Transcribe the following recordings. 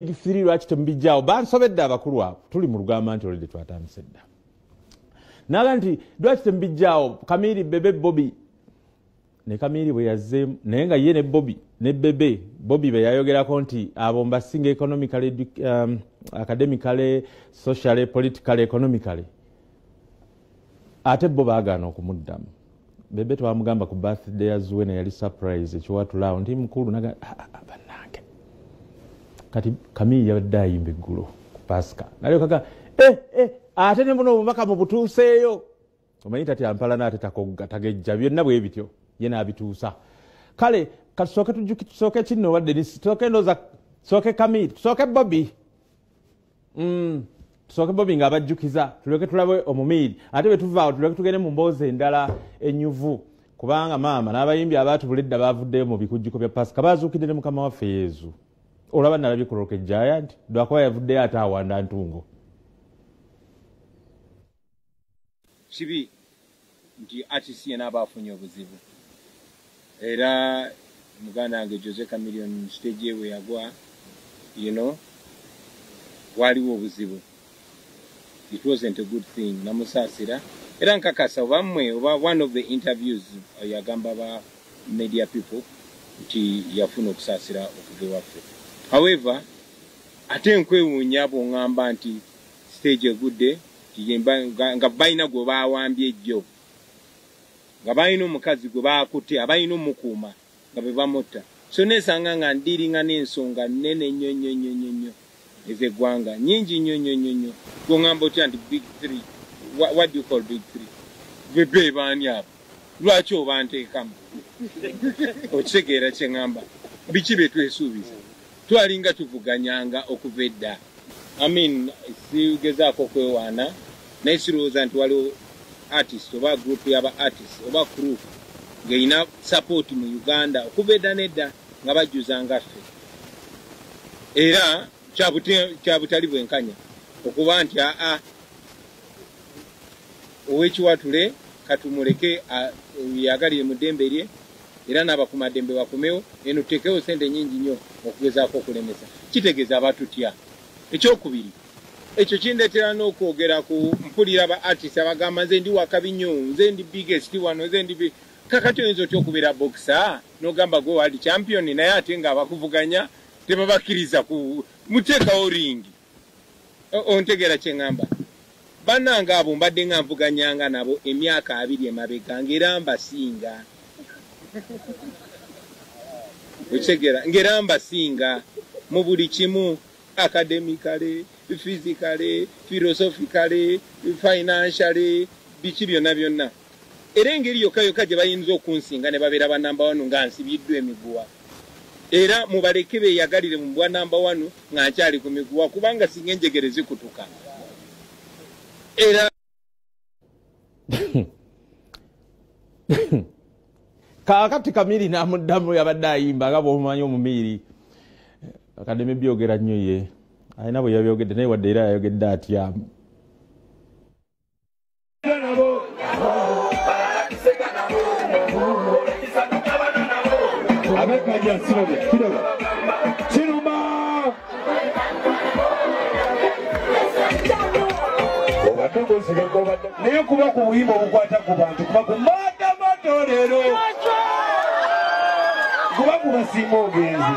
3 lwaki temubijjaawo bansobedde abakulu abo tuli mu lugamba nti olidde twatandise dda naga nti lwaki temubijjaawo Kamiri Bebe Bobby ne Kamiri bwe yazzeemu naye nga ye ne Bobby ne Bebe Bobby be yayogerako nti abo mbasinga economically academically socially politically economically ate bo baagaana okumuddamu Bebe twamugamba ku birthday ya Zuwena yali surprise ekiwatulaawo nti mukulu naga bannange kati Kamiri yabadde ayimba eggulo ku Pasika nalyo kaka ate ne buno obubaka mu butuuseeyo omanyi tati ampala n'ate takogga tagejja byonna bwe bityo ye n'abituusa kale kasooke tusooke kinno wadde nisooke ndoza sooke Kamiri tusooke Bobby tusooke Bobby ng'abajjukiza tuleke tulabe Omumiri ate bwe tuvaawo tuleke tugende mu mboozi endala ennyuvu kubanga maama n'abayimbi abaatubulidda baavuddeyo mu bikujjuko bya Pasika baazuukidde ne mukama waffe Yezu olaba nalabye ku Rocket Giant lwakuba yavuddeyo ate awanda ntungo kibi nti artist yena abafunye obuzibu era muganda wange Jose Chameleone stage we yagwa waliwo obuzibu. It wasn't a good thing namusasira era nkakasa obamwe oba one of the interviews yagamba ba media people nti yafuna okusasira okuva waffe. However ate nkwewuunya bw'oŋŋamba nti stage egudde nga balina gwe baawambye ejjo nga balina omukazi gwe baakutte abalina omukuuma nga be bamutta so neesanga nga ndiringa n'ensonga nnene nnyo ez'eggwanga nnyingi nnyo gwoŋŋamba otya nti big three. What do you call big three? Bebe baani abo lwaki oba nteekamu okitegeera kye ŋŋamba biki bye twesuubiza twalinga tuvuganyanga okuva edda. Sigezaako okwewaana naye sirowooza nti waliwo artist oba group y'aba artist oba crew ng'erina support mu Uganda okuva edda n'edda nga bajjuzanga ffe era kyabutali bwenkanya okuba nti ow'ekiwatule katumuleke yagalire mu ddembe lye era n'abakumaddembe bakomewo eno tutekewo sente nnyingi nnyo okugezaako okulemesa kitegeeza abatutya. Ekyokubiri ekyo kindeetera n'okwogera ku mpulira ba artist abagamba nze ndi wakabi nnyo nze ndi biggest wano nze ndi kakati oyinza otya okubeera boxer n'ogamba gwe world champion naye ate nga abakuvuganya tebabakkiriza ku muteekawo ringi. Ontegeera kye ŋŋamba bannange abo mbadde nga nvuganyanga nabo emyaka 2 emabega ng'era mbasinga okitegeera ng'era mbasinga mu buli kimu academically, physically, philosophically, financially, biki byonna. Era engeri yokka gye bayinza okunsinga ne babeera ba nnamba 1 nga nsibiddwa emiguwa. Era mubaleke beeyagalire mu bwa nnamba 1 nga nkyali ku miguwa kubanga singa enjegere zikutuka. Era kakati Kamiri n'amuddamu yabadde ayimba nga bw'omumanyi Omumiri akademi byogera nnyo ye alina bwe yabyogedde naye wadde era yayogedde atya naye kuba ku buyimba obukwata ku bantu kuba ku matamatoolero kuba ku basinga ogenzi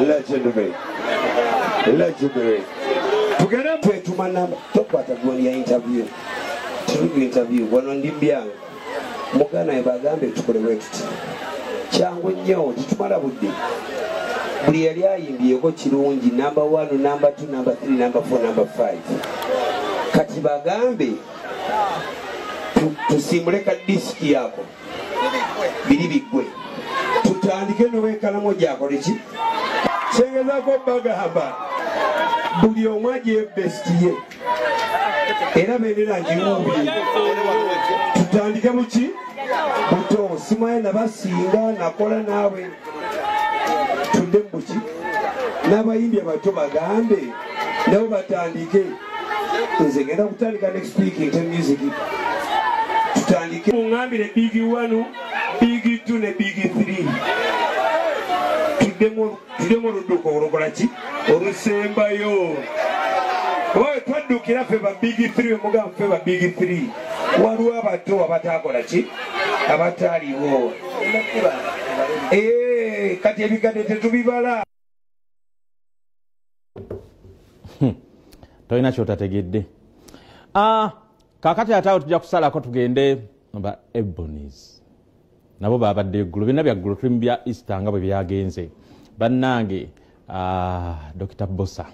legendary tugenda twetuma namba tokwata gwoni ya interview wano ndi mbyange mugana we bagambe tukole bwetuti kyangu nnyo tetumala budde buli yali ayimbyeko kirungi namba 1 namba 2 namba 3 namba 4 namba 5 kati bagambe tusimbule ka disiki yako biri biggwe tutandike n'owekalamu gyakole ki kyengezako bagamba buli omu agyeye besiti ye era benera ngiwumbye tutandike muki buto simaye nabasinga nakola naawe tudde muki n'abayimbi abato bagambe nabo batandike nze genda kutandika next week into music tutandike ngambire big 1 big 2 ne big 3 tudemo luduko olukolaki olusembayo oye twaddukira ffe ba big 3 mugamba ffe ba big 3 waliwo abato abatakola ki abataaliwo kati ebikadde tetubibala tolina kyotategedde kakati ate awo tujja kusalako tugende ba ebonies nabo babadde eggulu byonna byaggulu tulimu bya easter nga bwe byagenze bannange Dr Bbosa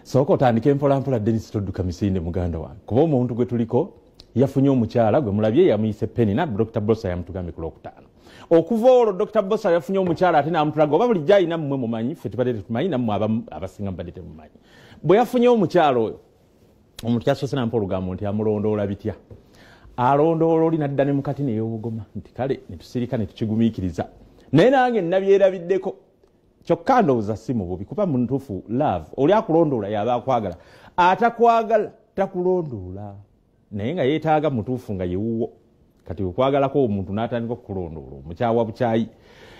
sooka otandike mpolampola Dennis todduka misinde muganda wange kuba omuntu gwe tuliko yafunye omukyala gwe mulabye yamuyise penny na Dr Bbosa yamutugambye ku Lwokutaano okuva olwo Dr Bbosa yafunye omukyala ate n'amutulaga oba bulijjo alina mmwe mumanyi ffe tubadde tetumanyi nammwe abasinga mubadde temumanyi bwe yafunye omukyala oyo omuntu kyasose nampa olugambo nti amulondoola bitya alondoola oli nadda ne mukati neyeewogoma nti kale netusirika netukigumiikiriza naye nange nabyerabiddeko kyokka ndowooza si mu bubi kuba muntuufu love oli akulondoola yaba akwagala atakwagala takulondoola naye nga yeetaaga mutuufu nga yewuwo kati okwagalako omuntu n'atandika okukulondoola omukyawa bukyayi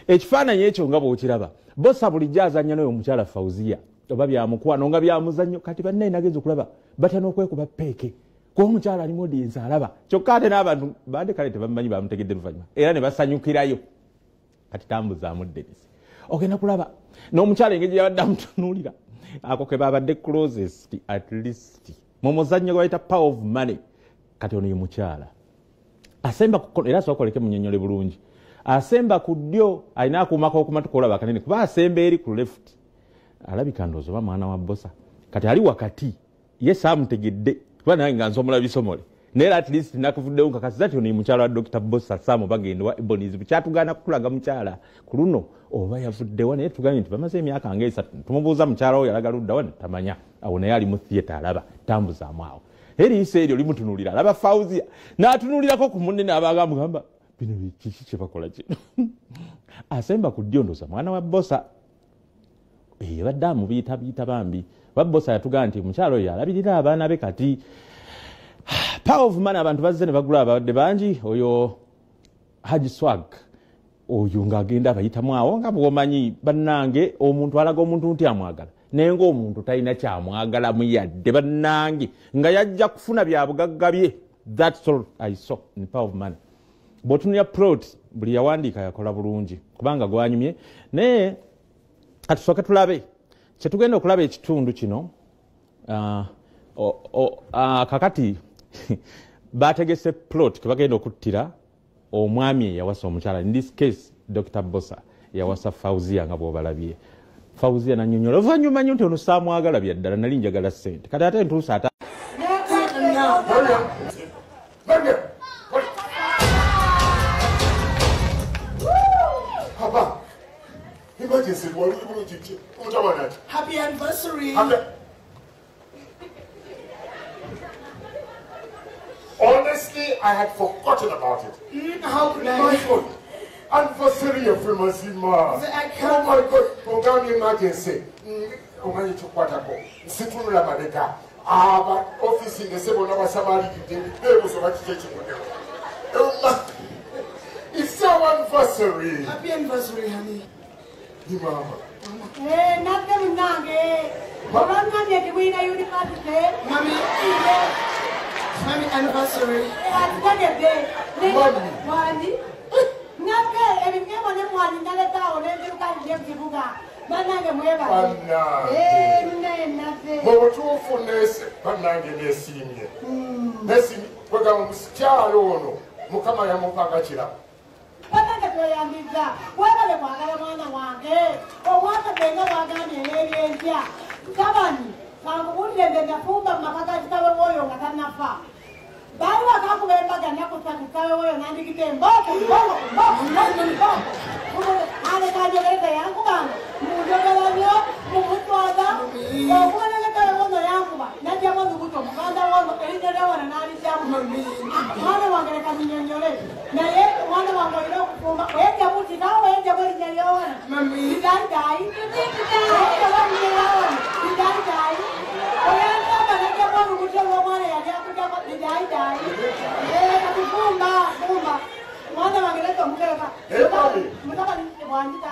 ekifaananyi ekyo nga bw'okiraba Bbosa bulijjo azannya n'oyo omukyala Fauziya oba byamukwano nga byamuzannyo kati bannaye nagenza okulaba batya n'okwekuba peeke kuba omukyala alimu odiyensi alaba kyokka ate n'abantu bande kale tebamumanyi bamutegedde luvannyuma era ne basanyukirayo kati tambuzaamu Dennis ogenda kulaba n'omukyala engeri yabadde amutunuulira ako ke babadde closest at least mu muzannyo gwe bayita power of money kati ono ye mukyala asemba era sokoleke munyonyole bulungi asemba ku ddyo alina akuumako okumatuka olaba kanene kuba asemba eri ku left alabika ndowooza oba mwana wa Bbosa kati ali wakati ye saamutegedde kuba naye nga nsomolabisomole naye at least nakuvuddewo nkakasiza ti ono ye mukyala wa Dr Bbosa Samu bagende wa ebonies bukyatugaana kukulaga mukyala ku luno oba yavuddewa naye tugambye nti bamaze emyaka nga 3 tumubuuza mukyala wo yalaga luddawa tamanya awo naye ali mu theatre alaba tambuzaamu awo eriisa eryo limutunuulira alaba Fauziya n'atunuulirako ku munne n'abagamba bino kiki kye bakola kino asemba ku ddyo ndowooza mwana wa Bbosa badde amubiyita bambi Bbosa yatugamba nti omukyala oyo alabirira abaana be kati power of money abantu bazze ne bagula abadde bangi oyo Haji Swag oyo ng'agenda abayitamu awo nga bw'omanyi bannange omuntu alaga omuntu nti amwagala naye ng'omuntu talina kyamwagalamu yadde bannange nga yajja kufuna bya bugagga bye that's all I saw in power of money bw'otunulya plot buli yawandiika yakola bulungi kubanga gwanyumye naye katusooke tulabe kyetugenda okulaba ekitundu kino kakati bategese plot kebagenda okuttira omwami eyawasa omukyala in this case Dr Bbosa yawasa Fauziya nga bw'obalabye Fauziya nanyonyola oluvannyuma nnyo nti ono saamwagala bya ddala nali njagala ssente kati ate ntuusa ata Happy anniversary. Honestly, I had forgotten about it. How could I? My God. Anniversary of Masima. Oh my God. Program emergency. Omani chukwatako. Situnu la madeka. But office in the sebo na wasamari kideni. So much it's our anniversary. Happy anniversary, honey. Mama. Nothing nage. Mama nage kiwina university. Mommy anniversary. Mommy. Nage ebinge mone mwali ndaleta olende ukanje mkibuga. Banange mweba. Nate. Mwotufu nese banange nesimye. Nesimye kwega musikyalo ono mukama yamupangakira. Banange toyambiza. Webale kwagala mwana wange. Omwana benga wagani ebyentya. Kabani. Kangubulire ndafumba makaka kitawe woyo nga tanafa. Bali wakakubembaga nakutakitawe woyo nandikite mboko. Ale kajogereza yangu bana. Mujogelanyo, mumutwaza. Okubalekale wono yankuba. Najja mwandu kuto mukanda wono erinjera wana nali jamu. Mwana wange leka minyonyole. Naye mwana wange olina okufumba. Wejja buti nawe wejja bweri nyaliona. Idai. Oyangamba najja mwandu kuto omwana yali akutako idai. Katufumba.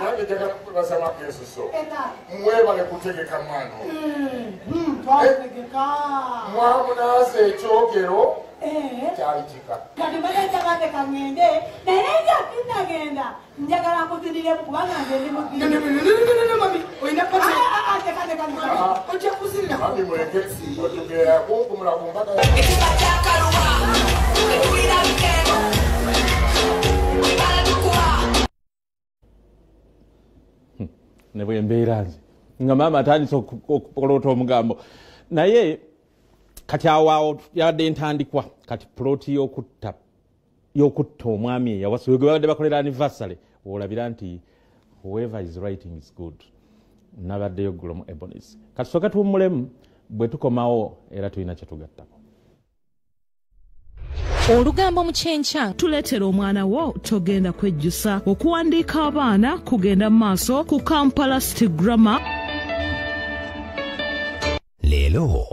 nange njagala kubasabako ensuso mwebale kutegeka mwana mwamunaaza ekyogero kyali kika kati mbadde njagala kangende naye nagenda njagala nkuzindiremu kubanga ngendi mami muleke otugera kunkumula ku mbaga ne bwe mbeera nze nga maama atandise okupolota omugambo naye kati awaawo yabadde entandikwa kati puloti y'okutta omwami eyawasa gwe babadde bakolera anniversary olabira nti whoever is writing is good. Nabaddeyo ggulo mu Ebonis kati soka tuwummulemu bwe tukomawo era tulina kye tugattako. Olugambo mu kyenkya tuleetera omwana wo togenda kwejjusa okuwandiika abaana kugenda mu maaso ku Kampala City Grammar. Leero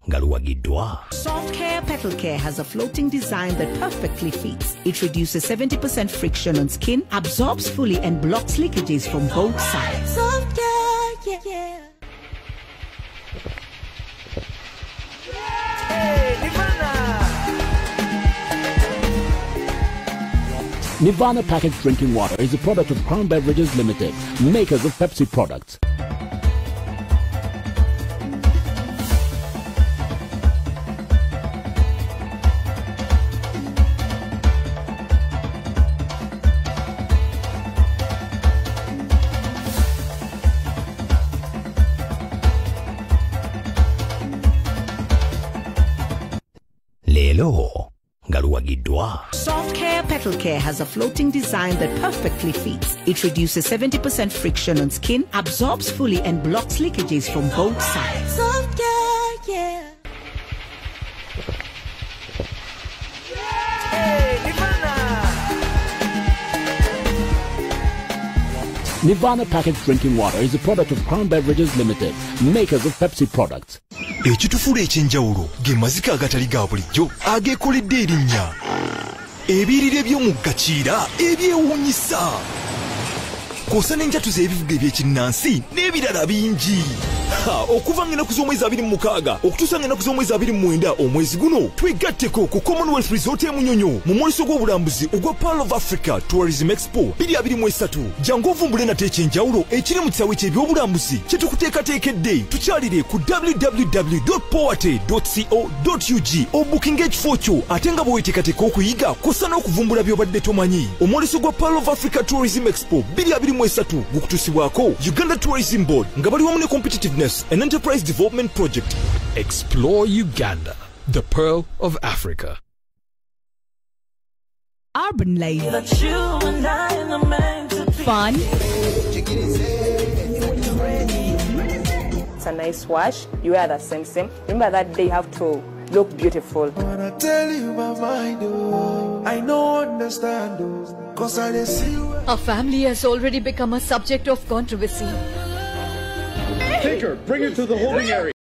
ngaluwagiddwa. Soft Care Petal Care has a floating design that perfectly fits. It reduces 70% friction on skin, absorbs fully and blocks leakages from both sides. Soft Care, yeah. Nirvana packaged drinking water is a product of Crown Beverages Limited, makers of Pepsi products. Leelo ngaluwagiddwa. Soft Care Petal Care has a floating design that perfectly fits. It reduces 70% friction on skin, absorbs fully and blocks leakages from both sides. Soft Care, yeah. Nirvana packaged drinking water is a product of Crown Beverages Limited, makers of Pepsi products. Ekitufuula ekyenjawulo ge mazika agatali ga bulijjo ageekoledde erinnya ebirire by'omu gakiira ebyewuunyisa kw'ossa n'enjatuza ebivuga ebyekinnansi n'ebirala bingi. Okuva ng'ennaku z'omwezi 26 okutuusa ng'ennaku z'omwezi 29 omwezi guno twegatteko ku Commonwealth Resort Munyonyo mu mwoleso gw'obulambuzi ogwa Pearl of Africa Tourism Expo 2023. Jangu ovumbule nate ekyenjawulo ekiri mu kisaawe ky'ebyobulambuzi kye tukuteekateekedde. Tukyalire ku www.powate.co.ug obukinga ekifo kyo ate nga bweweteekateeka okuyiga kw'ossa n'okuvumbula by'obadde tomanyi. Omwoleso gwa Pearl of Africa Tourism Expo 2023 gukutuusibwako Uganda Tourism Board nga bali wamu ne competitiveness and enterprise development project. Explore Uganda, the Pearl of Africa. Urban life. Fun. It's a nice wash. You wear the same. Remember that day you have to look beautiful. When I tell you my mind, oh, I don't understand, oh, 'cause I see you. Our family has already become a subject of controversy. Take her, bring her to the holding area.